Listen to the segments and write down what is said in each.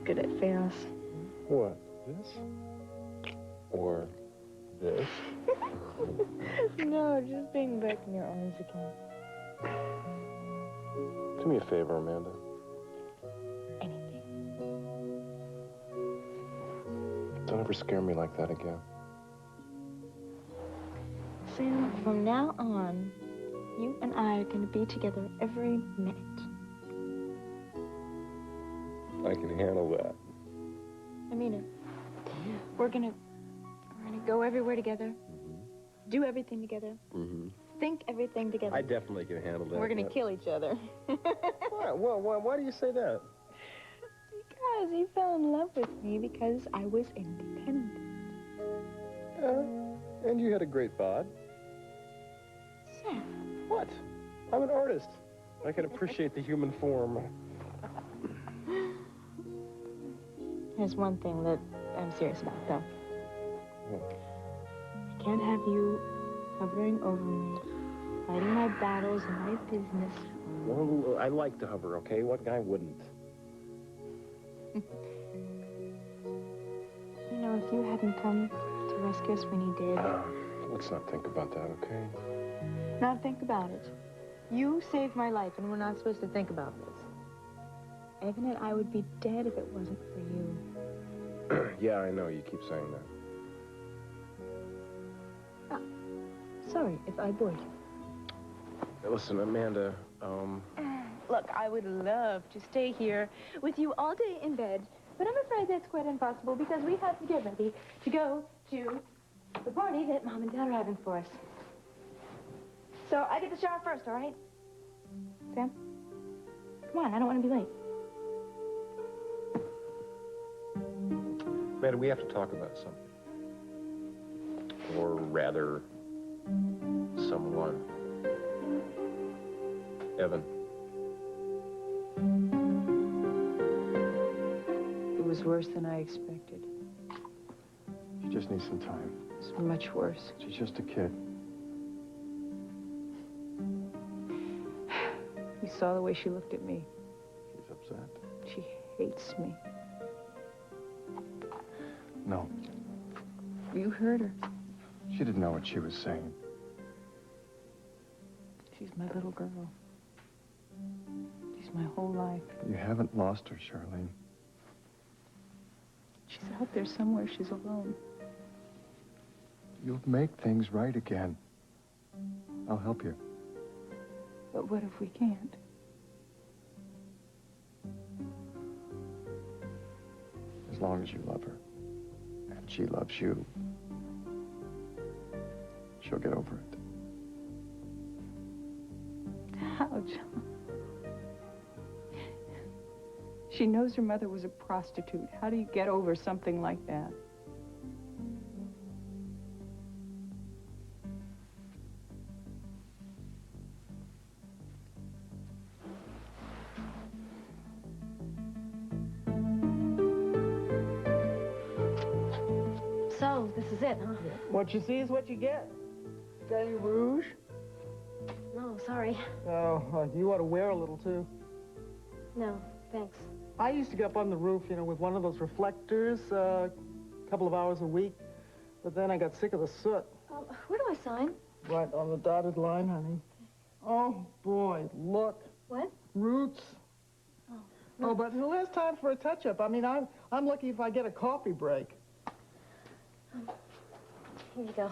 good at fails. What? This? Or this? No, just being back in your arms again. Do me a favor, Amanda. Anything. Don't ever scare me like that again. Sam, from now on, you and I are going to be together every minute. I can handle that. I mean it. We're gonna go everywhere together. Do everything together. Think everything together. I definitely can handle that. We're gonna kill each other. Why do you say that? Because you fell in love with me because I was independent. And you had a great bod. Sam. What? I'm an artist. I can appreciate the human form. There's one thing that I'm serious about, though. What? I can't have you hovering over me, fighting my battles and my business. Well, I like to hover, okay? What guy wouldn't? You know, if you hadn't come to rescue us when you did... Let's not think about that, okay? Not think about it. You saved my life, and we're not supposed to think about this. Evan and I would be dead if it wasn't for you. Yeah, I know. You keep saying that. Sorry if I bored you. Listen, Amanda, Look, I would love to stay here with you all day in bed, but I'm afraid that's quite impossible because we have to get ready to go to the party that Mom and Dad are having for us. So I get the shower first, all right? Sam? Come on, I don't want to be late. Amanda, we have to talk about something. Or rather, someone. Evan. It was worse than I expected. She just needs some time. It's much worse. She's just a kid. You saw the way she looked at me. She's upset. She hates me. No, You heard her. she didn't know what she was saying. She's my little girl. She's my whole life. You haven't lost her, Charlene. She's out there somewhere. She's alone. You'll make things right again. I'll help you. But what if we can't? As long as you love her. And she loves you. She'll get over it. How, John? She knows her mother was a prostitute. How do you get over something like that? So, this is it, huh? What you see is what you get. Got any rouge? No, sorry. Oh, you ought to wear a little, too. No, thanks. I used to get up on the roof, you know, with one of those reflectors a couple of hours a week. But then I got sick of the soot. Where do I sign? Right on the dotted line, honey. Oh, boy, look. What? Roots. Oh, Oh, but who has time for a touch-up? I mean, I'm lucky if I get a coffee break. Here you go.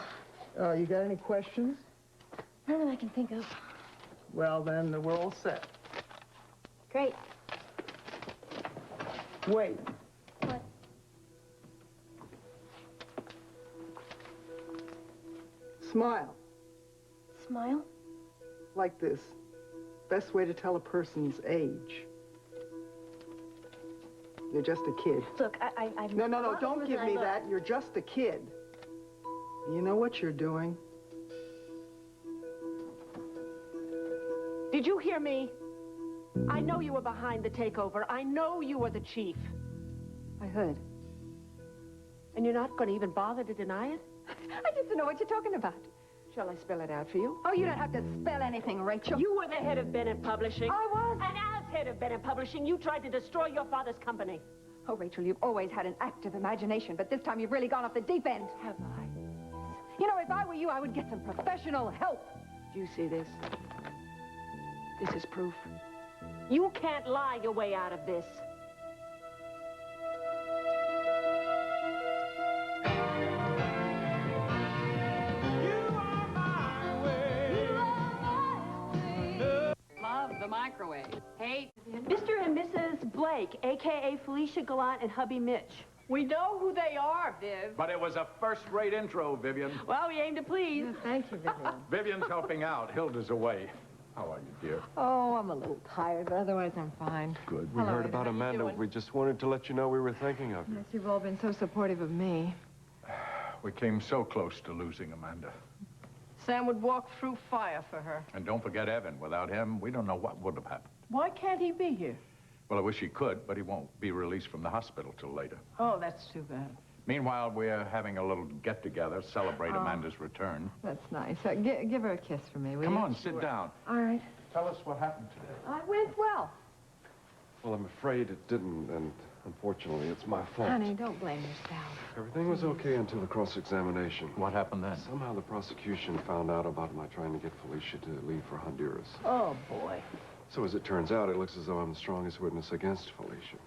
You got any questions? None that I can think of. Well, then, we're all set. Great. Wait. What? Smile. Smile? Like this. Best way to tell a person's age. You're just a kid. Look, I've... No, don't give me that. You're just a kid. You know what you're doing? Did you hear me? I know you were behind the takeover. I know you were the chief. I heard. And you're not going to even bother to deny it? I just don't know what you're talking about. Shall I spell it out for you? Oh, you don't have to spell anything, Rachel. You were the head of Bennett Publishing. I was. And as head of Bennett Publishing, you tried to destroy your father's company. Oh, Rachel, you've always had an active imagination, but this time you've really gone off the deep end. Have I? You know, if I were you, I would get some professional help. Do you see this? This is proof. You can't lie your way out of this. Love the microwave. Hate Mr. and Mrs. Blake, a.k.a. Felicia Gallant and hubby Mitch. We know who they are, Viv. But it was a first-rate intro, Vivian. Well, we aim to please. Thank you, Vivian. Vivian's helping out. Hilda's away. How are you, dear? Oh, I'm a little tired, but otherwise I'm fine. Good. We Hello, heard about how you Amanda. doing? We just wanted to let you know we were thinking of you. Yes, you've all been so supportive of me. We came so close to losing Amanda. Sam would walk through fire for her. And don't forget Evan. Without him, we don't know what would have happened. Why can't he be here? Well, I wish he could, but he won't be released from the hospital till later. Oh, that's too bad. Meanwhile, we're having a little get-together, celebrate Amanda's return. That's nice. Give her a kiss for me, will Come you? on, sit down. All right. Tell us what happened today. I went well. Well, I'm afraid it didn't, and unfortunately, it's my fault. Honey, don't blame yourself. Everything was okay until the cross-examination. What happened then? Somehow the prosecution found out about my trying to get Felicia to leave for Honduras. Oh, boy. So as it turns out, it looks as though I'm the strongest witness against Felicia.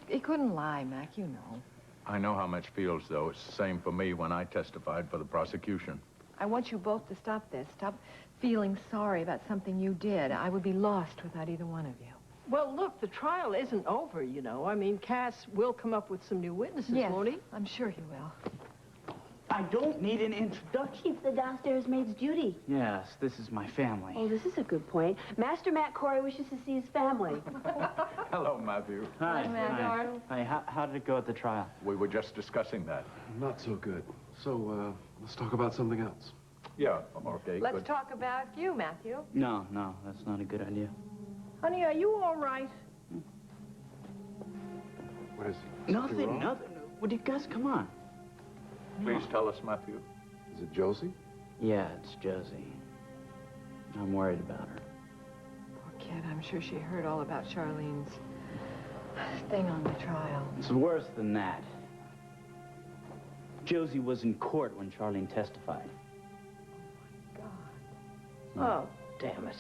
He couldn't lie, Mac, you know. I know how much feels, though. It's the same for me when I testified for the prosecution. I want you both to stop this. Stop feeling sorry about something you did. I would be lost without either one of you. Well, look, the trial isn't over, you know. I mean, Cass will come up with some new witnesses, Yes, won't he? I'm sure he will. I don't need an introduction. It's the downstairs maid's Judy. Yes, this is my family. Oh, this is a good point. Master Matt Corey wishes to see his family. Hello, Matthew. Hi. Hi. Hi, how did it go at the trial? We were just discussing that. Not so good. So, let's talk about something else. Yeah, okay, Let's good. talk about you, Matthew. No, that's not a good idea. Honey, are you all right? What is it? Nothing. What do you guys, come on. Please tell us, Matthew. Is it Josie? Yeah, it's Josie. I'm worried about her. Poor kid, I'm sure she heard all about Charlene's thing on the trial. It's worse than that. Josie was in court when Charlene testified. Oh, damn it.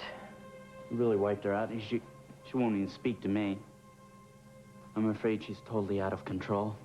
He really wiped her out. She won't even speak to me. I'm afraid she's totally out of control.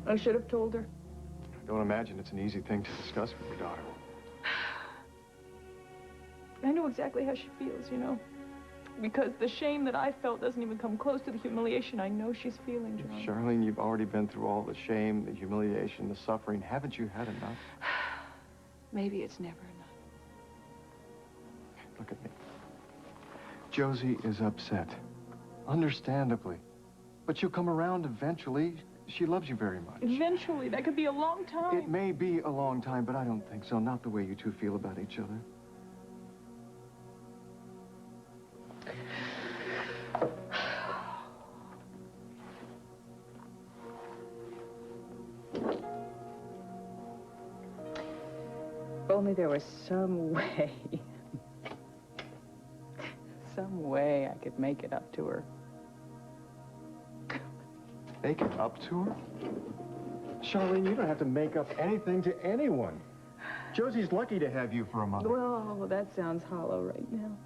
I should have told her. I don't imagine it's an easy thing to discuss with your daughter. I know exactly how she feels, you know. Because the shame that I felt doesn't even come close to the humiliation I know she's feeling, John. Charlene, you've already been through all the shame, the humiliation, the suffering. Haven't you had enough? Maybe it's never enough. Look at me. Josie is upset. Understandably. But she'll come around eventually. She loves you very much. Eventually, that could be a long time. It may be a long time, but I don't think so. Not the way you two feel about each other. If only there was some way. Some way I could make it up to her. Make it up to her? Charlene, you don't have to make up anything to anyone. Josie's lucky to have you for a mother. Well, that sounds hollow right now.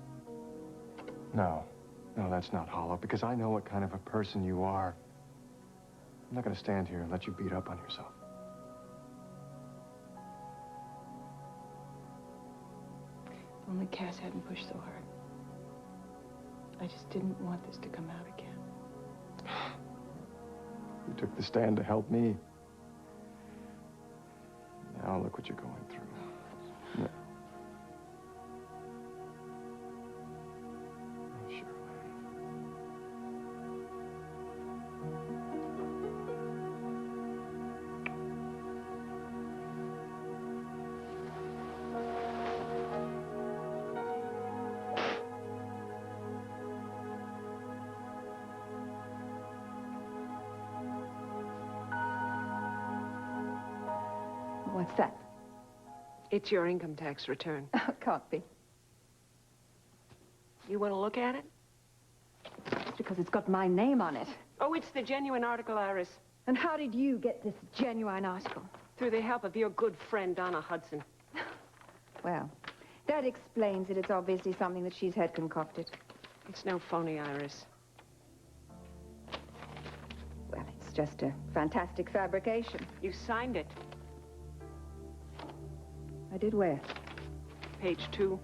No, that's not hollow, because I know what kind of a person you are. I'm not going to stand here and let you beat up on yourself. Only Cass hadn't pushed so hard. I just didn't want this to come out again. You took the stand to help me. Now look what you're going through. No. Oh, Shirley. What's that? It's your income tax return. Can't be. You want to look at it? It's because it's got my name on it. Oh, it's the genuine article, Iris. And how did you get this genuine article? Through the help of your good friend, Donna Hudson. Well, that explains it. It's obviously something that she's had concocted. It's no phony, Iris. Well, it's just a fantastic fabrication. You signed it. I did where? Page 2.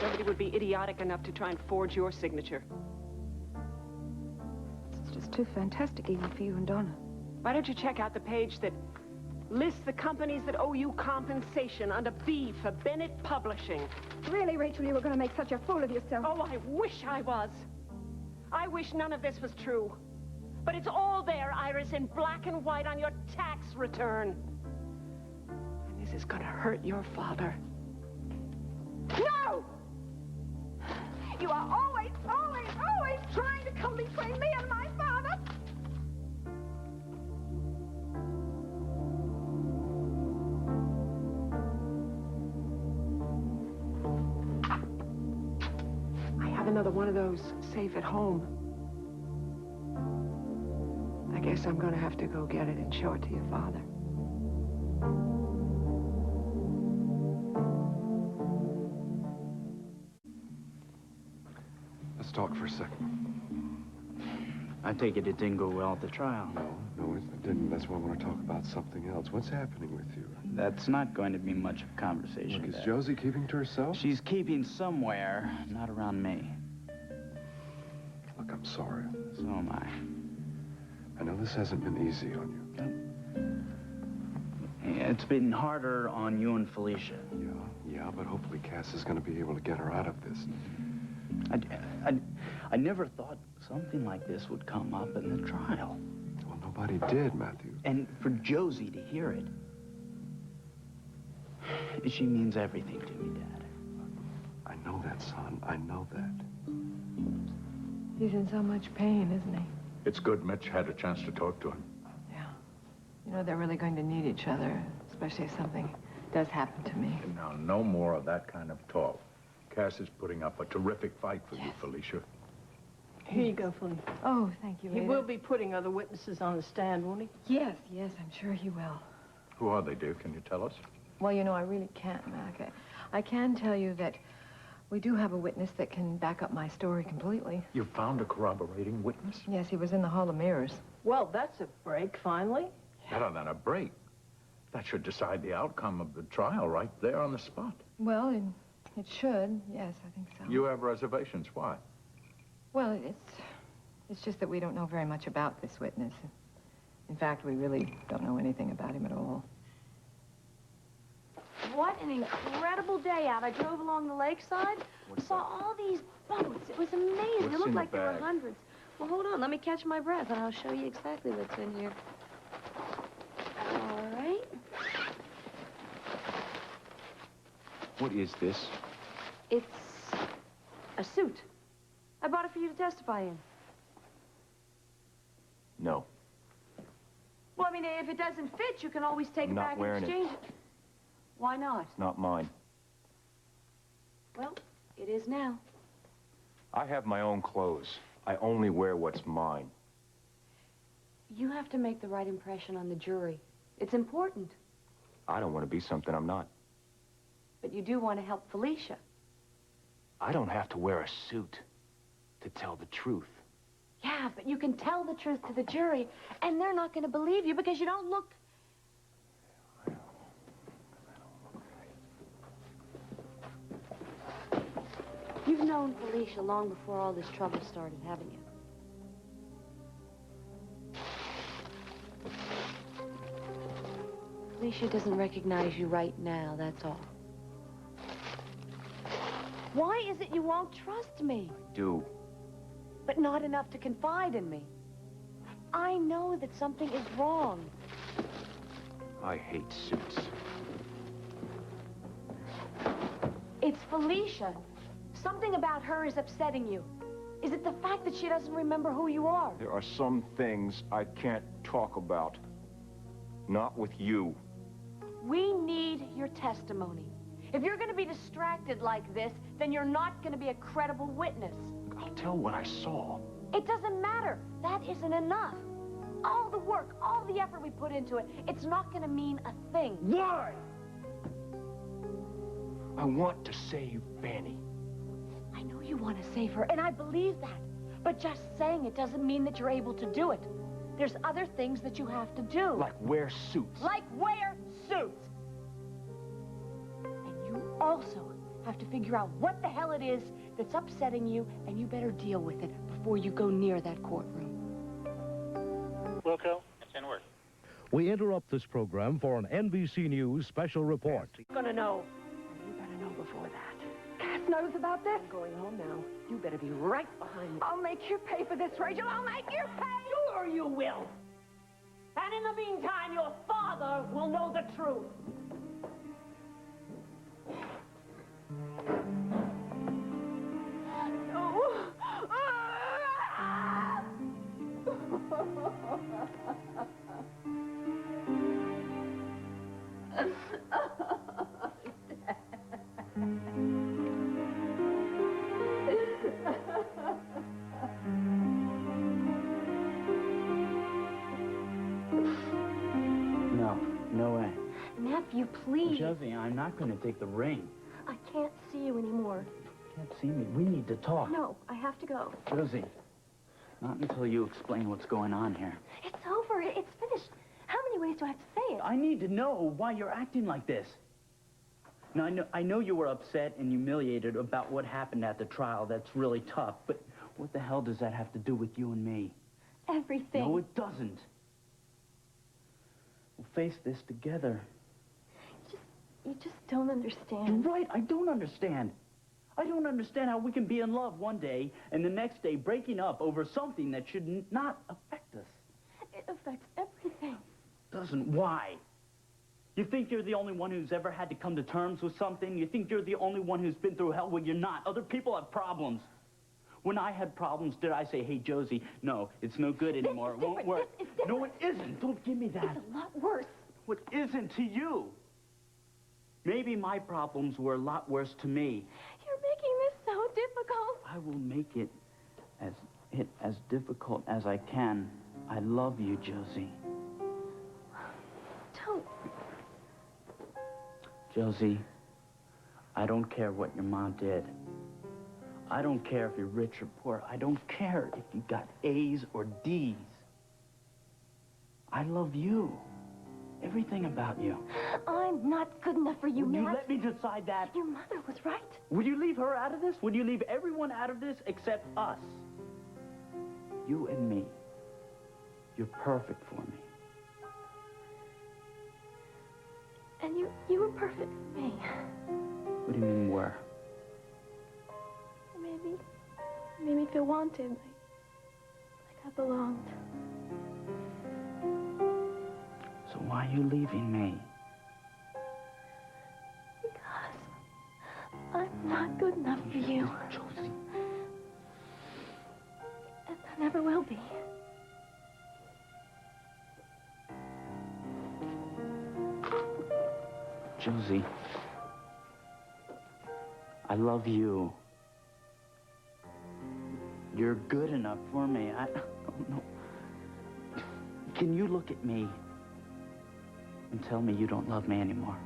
Nobody would be idiotic enough to try and forge your signature. It's just too fantastic even for you and Donna. Why don't you check out the page that lists the companies that owe you compensation under B for Bennett Publishing? Really, Rachel, you were going to make such a fool of yourself. Oh, I wish I was. I wish none of this was true. But it's all there, Iris, in black and white on your tax return. And this is gonna hurt your father. No! You are always, always, always trying to come between me and my father. I have another one of those safe at home. I guess I'm gonna have to go get it and show it to your father. Let's talk for a second. I take it didn't go well at the trial. No, it didn't. That's why I want to talk about something else. What's happening with you? That's not going to be much of a conversation. Look, is Dad. Josie keeping to herself? She's keeping somewhere, not around me. Look, I'm sorry. So am I. I know this hasn't been easy on you. It's been harder on you and Felicia. Yeah, but hopefully Cass is going to be able to get her out of this. I never thought something like this would come up in the trial. Well, nobody did, Matthew. And for Josie to hear it, she means everything to me, Dad. I know that, son. I know that. He's in so much pain, isn't he? It's good Mitch had a chance to talk to him. Yeah. You know, they're really going to need each other, especially if something does happen to me. And now, no more of that kind of talk. Cass is putting up a terrific fight for you, Felicia. Here you go, Felicia. Oh, thank you, He Ada. will be putting other witnesses on the stand, won't he? Yes, I'm sure he will. Who are they, dear? Can you tell us? Well, you know, I really can't, Mac. I can tell you that we do have a witness that can back up my story completely. You found a corroborating witness? Yes, he was in the Hall of Mirrors. Well, that's a break, finally. Better than a break. That should decide the outcome of the trial right there on the spot. Well, it should. Yes, I think so. You have reservations. Why? Well, it's just that we don't know very much about this witness. In fact, we really don't know anything about him at all. What an incredible day out. I drove along the lakeside, saw all these boats. It was amazing. What's It looked in the like there were bag? hundreds. Well, hold on. Let me catch my breath, and I'll show you exactly what's in here. All right. What is this? It's a suit. I bought it for you to testify in. No. Well, I mean, if it doesn't fit, you can always take it Not back and wearing it. exchange it. Why not? It's not mine. Well, it is now. I have my own clothes. I only wear what's mine. You have to make the right impression on the jury. It's important. I don't want to be something I'm not. But you do want to help Felicia. I don't have to wear a suit to tell the truth. Yeah, but you can tell the truth to the jury, and they're not going to believe you because you don't look... known Felicia long before all this trouble started, haven't you? Felicia doesn't recognize you right now, that's all. Why is it you won't trust me? I do. But not enough to confide in me. I know that something is wrong. I hate suits. It's Felicia. Something about her is upsetting you. Is it the fact that she doesn't remember who you are? There are some things I can't talk about. Not with you. We need your testimony. If you're going to be distracted like this, then you're not going to be a credible witness. I'll tell what I saw. It doesn't matter. That isn't enough. All the work, all the effort we put into it, it's not going to mean a thing. Why? I want to save Fanny. I know you want to save her, and I believe that. But just saying it doesn't mean that you're able to do it. There's other things that you have to do. Like wear suits. Like wear suits. And you also have to figure out what the hell it is that's upsetting you, and you better deal with it before you go near that courtroom. Wilco, it's in work. We interrupt this program for an NBC News special report. You're gonna know. You better know before that. Cass knows about this. I'm going home now. You better be right behind me. I'll make you pay for this, Rachel. I'll make you pay. Sure you will. And in the meantime, your father will know the truth. No way. Nephew, please. Josie, I'm not going to take the ring. I can't see you anymore. You can't see me. We need to talk. No, I have to go. Josie, not until you explain what's going on here. It's over. It's finished. How many ways do I have to say it? I need to know why you're acting like this. Now, I know you were upset and humiliated about what happened at the trial. That's really tough. But what the hell does that have to do with you and me? Everything. No, it doesn't. We'll face this together. You just don't understand. You're right, I don't understand. I don't understand how we can be in love one day and the next day breaking up over something that should not affect us. It affects everything. Doesn't. Why? You think you're the only one who's ever had to come to terms with something? You think you're the only one who's been through hell? Well, you're not. Other people have problems. When I had problems, did I say, hey, Josie, no, it's no good anymore. It won't work. This is different. No, it isn't. Don't give me that. It's a lot worse. What isn't to you? Maybe my problems were a lot worse to me. You're making this so difficult. I will make it as difficult as I can. I love you, Josie. Don't. Josie, I don't care what your mom did. I don't care if you're rich or poor. I don't care if you got A's or D's. I love you. Everything about you. I'm not good enough for you, Will you Matt. let me decide that? Your mother was right. Would you leave her out of this? Would you leave everyone out of this except us? You and me. You're perfect for me. And you were perfect for me. What do you mean, were? You made me feel wanted, like I belonged. So why are you leaving me? Because I'm not good enough for you. Josie. And I never will be. Josie. I love you. You're good enough for me. I don't know. Can you look at me and tell me you don't love me anymore?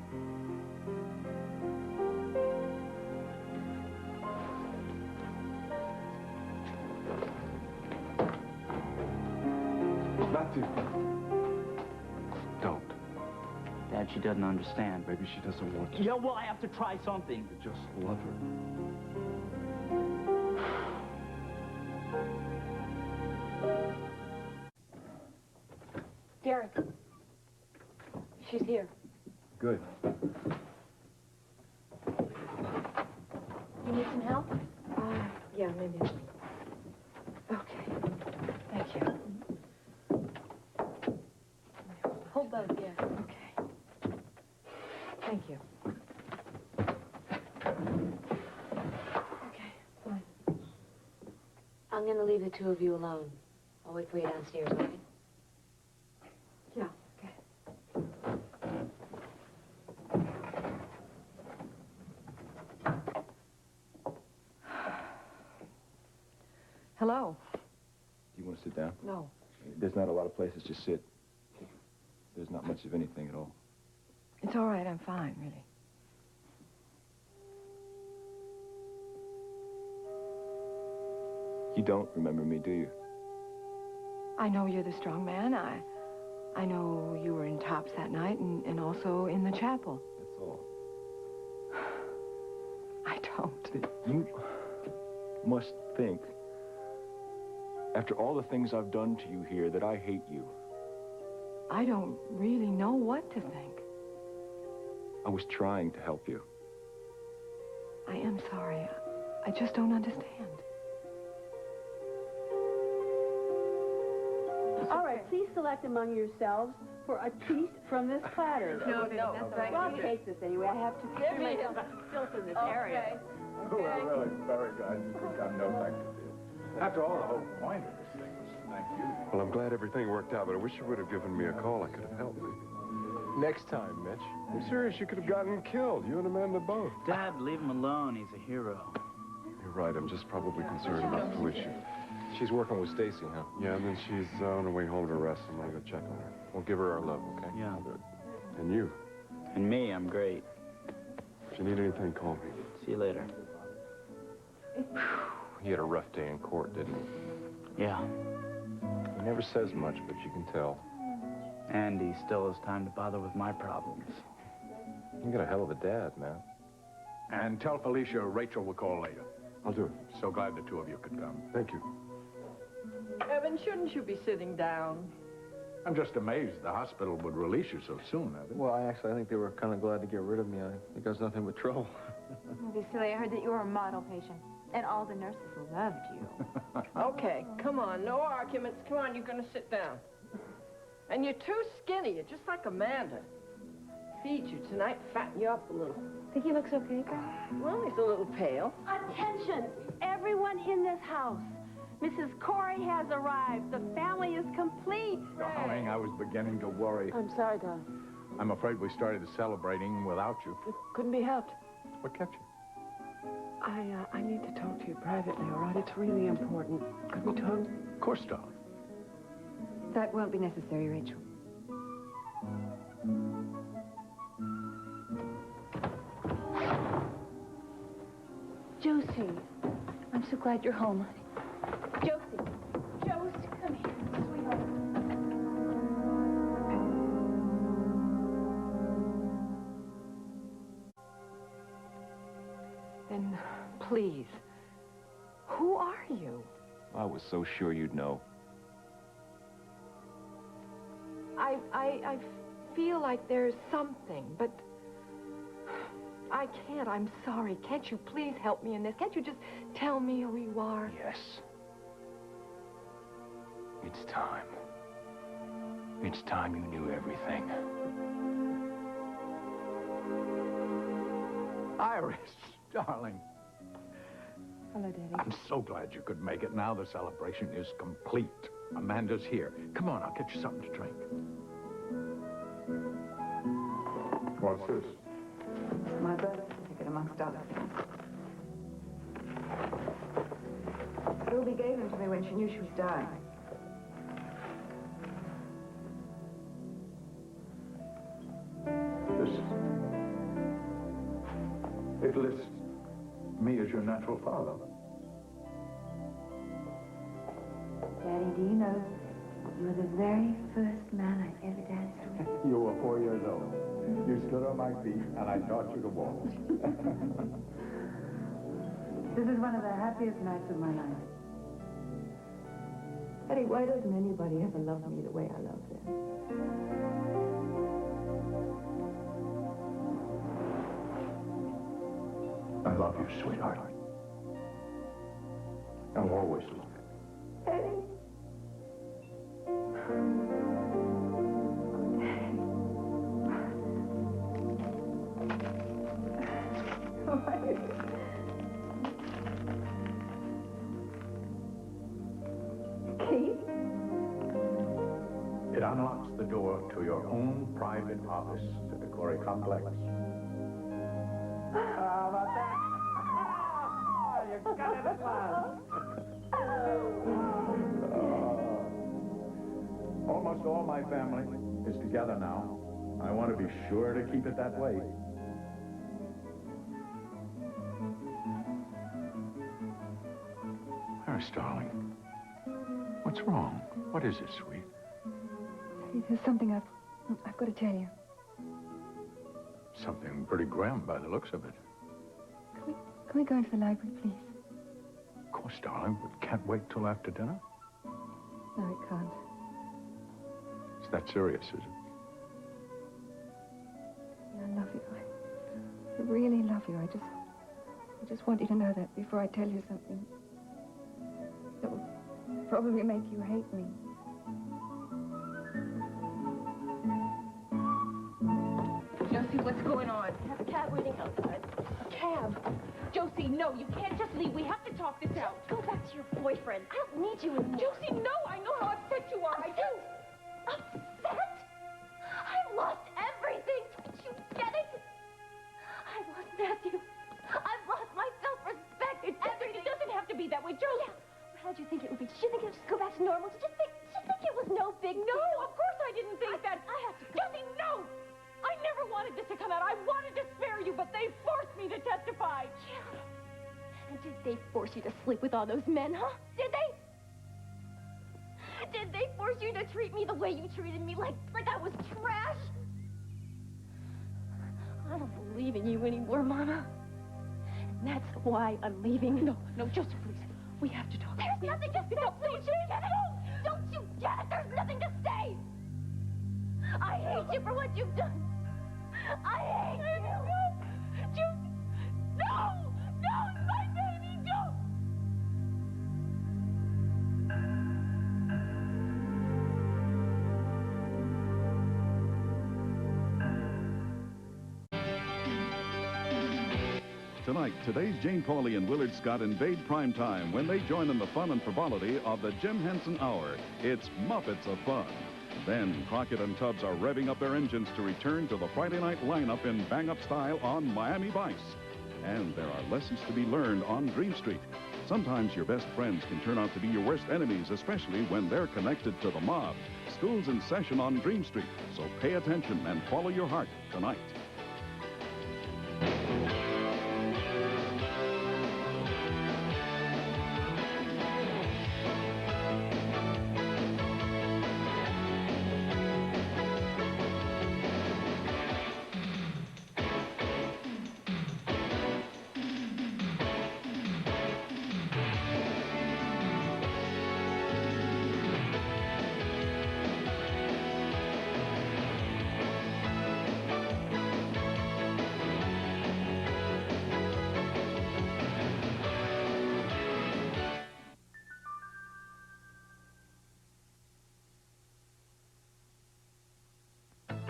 Matthew. Don't. Dad, she doesn't understand. Maybe she doesn't want to. Yeah, well, I have to try something. You just love her. Jerry. She's here. Good. You need some help? Yeah, maybe. Okay. Thank you. Hold those, yeah. Okay. Thank you. Okay, fine. I'm gonna leave the two of you alone. I'll wait for you downstairs, okay? Yeah, okay. Hello. Do you want to sit down? No. There's not a lot of places to sit. There's not much of anything at all. It's all right. I'm fine, really. You don't remember me, do you? I know you're the strong man. I know you were in Tops that night and also in the chapel. That's all. I don't. You must think, after all the things I've done to you here, that I hate you. I don't really know what to think. I was trying to help you. I am sorry. I just don't understand. All right, please select among yourselves for a piece from this platter. No, thank Well, I'll take this anyway. I have to clear myself filth in this area. We're really very glad you could come. No, thank you. After all, the whole point of this thing was thank you. Well, I'm glad everything worked out, but I wish you would have given me a call. I could have helped me. Next time, Mitch. I'm serious. You could have gotten killed. You and Amanda both. Dad, leave him alone. He's a hero. You're right. I'm just probably concerned about Felicia. She's working with Stacy, huh? Yeah, and then she's on her way home to rest. I'm gonna go check on her. We'll give her our love, okay? Yeah. Good. And you? And me, I'm great. If you need anything, call me. See you later. He had a rough day in court, didn't he? Yeah. He never says much, but you can tell. And he still has time to bother with my problems. You got a hell of a dad, man. And tell Felicia Rachel will call later. I'll do it. So glad the two of you could come. Thank you. Evan, shouldn't you be sitting down? I'm just amazed the hospital would release you so soon, Evan. Well, I think they were kind of glad to get rid of me. I think I was nothing but trouble. Don't be silly. I heard that you were a model patient. And all the nurses loved you. Okay, come on. No arguments. Come on, you're going to sit down. And you're too skinny. You're just like Amanda. Feed you tonight, fatten you up a little. Think he looks okay, girl? Well, he's a little pale. Attention, everyone in this house. Mrs. Corey has arrived. The family is complete. Darling, I was beginning to worry. I'm sorry, darling. I'm afraid we started celebrating without you. It couldn't be helped. What kept you? I need to talk to you privately, all right? It's really important. Could we talk? Of course, darling. That won't be necessary, Rachel. Josie, I'm so glad you're home, honey. Josie, come here, sweetheart. Then, please, who are you? I was so sure you'd know. I feel like there's something, but I can't. I'm sorry. Can't you please help me in this? Can't you just tell me who you are? Yes. It's time. It's time you knew everything. Iris, darling. Hello, Daddy. I'm so glad you could make it. Now the celebration is complete. Amanda's here. Come on, I'll get you something to drink. What's this? My birth certificate, amongst other things. Ruby gave them to me when she knew she was dying. It lists me as your natural father. Daddy, do you know you were the very first man I ever danced with? You were 4 years old. You stood on my feet, and I taught you to walk. This is one of the happiest nights of my life. Eddie, why doesn't anybody ever love me the way I love them? I love you, sweetheart. I'll always love you. Eddie. It unlocks the door to your own private office at the Corey Complex. How about that? You got it at last. Almost all my family is together now. I want to be sure to keep it that way. Harris, darling. What's wrong? What is it, sweet? There's something I've got to tell you. Something pretty grim by the looks of it. Can we go into the library, please? Of course, darling, but can't wait till after dinner. No, it can't. Is that serious, is it? I love you. I really love you. I just want you to know that before I tell you something that will probably make you hate me. Josie, what's going on? I have a cab waiting outside. A cab? Josie, no, you can't just leave. We have to talk this out. Go back to your boyfriend. I don't need you anymore. Josie, no, I know how upset you are. I do. Upset? I lost everything. Don't you get it? I lost Matthew. I've lost my self-respect. Everything doesn't have to be that way, Josie. Yeah. How did you think it would be? Did you think it would just go back to normal? Did you think it was no big deal? No, of course I didn't think that. I have to go. Josie, no! I never wanted this to come out. I wanted to spare you, but they forced me to testify. Yeah. And did they force you to sleep with all those men, huh? Did they? Did they force you to treat me the way you treated me, like I was trash? I don't believe in you anymore, Mama. And that's why I'm leaving. No, Joseph, please. We have to talk. There's nothing to say. No, don't you get it? Don't you get it? There's nothing to say. I hate you for what you've done. I hate you. No, my baby, don't. Tonight, today's Jane Pauley and Willard Scott invade primetime when they join in the fun and frivolity of the Jim Henson Hour. It's Muppets of Fun. Then Crockett and Tubbs are revving up their engines to return to the Friday night lineup in bang-up style on Miami Vice. And there are lessons to be learned on Dream Street. Sometimes your best friends can turn out to be your worst enemies, especially when they're connected to the mob. School's in session on Dream Street, so pay attention and follow your heart tonight.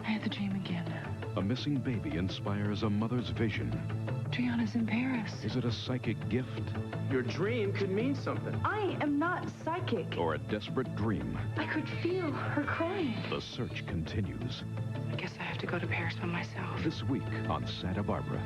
I had the dream again. A missing baby inspires a mother's vision. Triana's in Paris. Is it a psychic gift? Your dream could mean something. I am not psychic. Or a desperate dream? I could feel her crying. The search continues. I guess I have to go to Paris by myself. This week on Santa Barbara.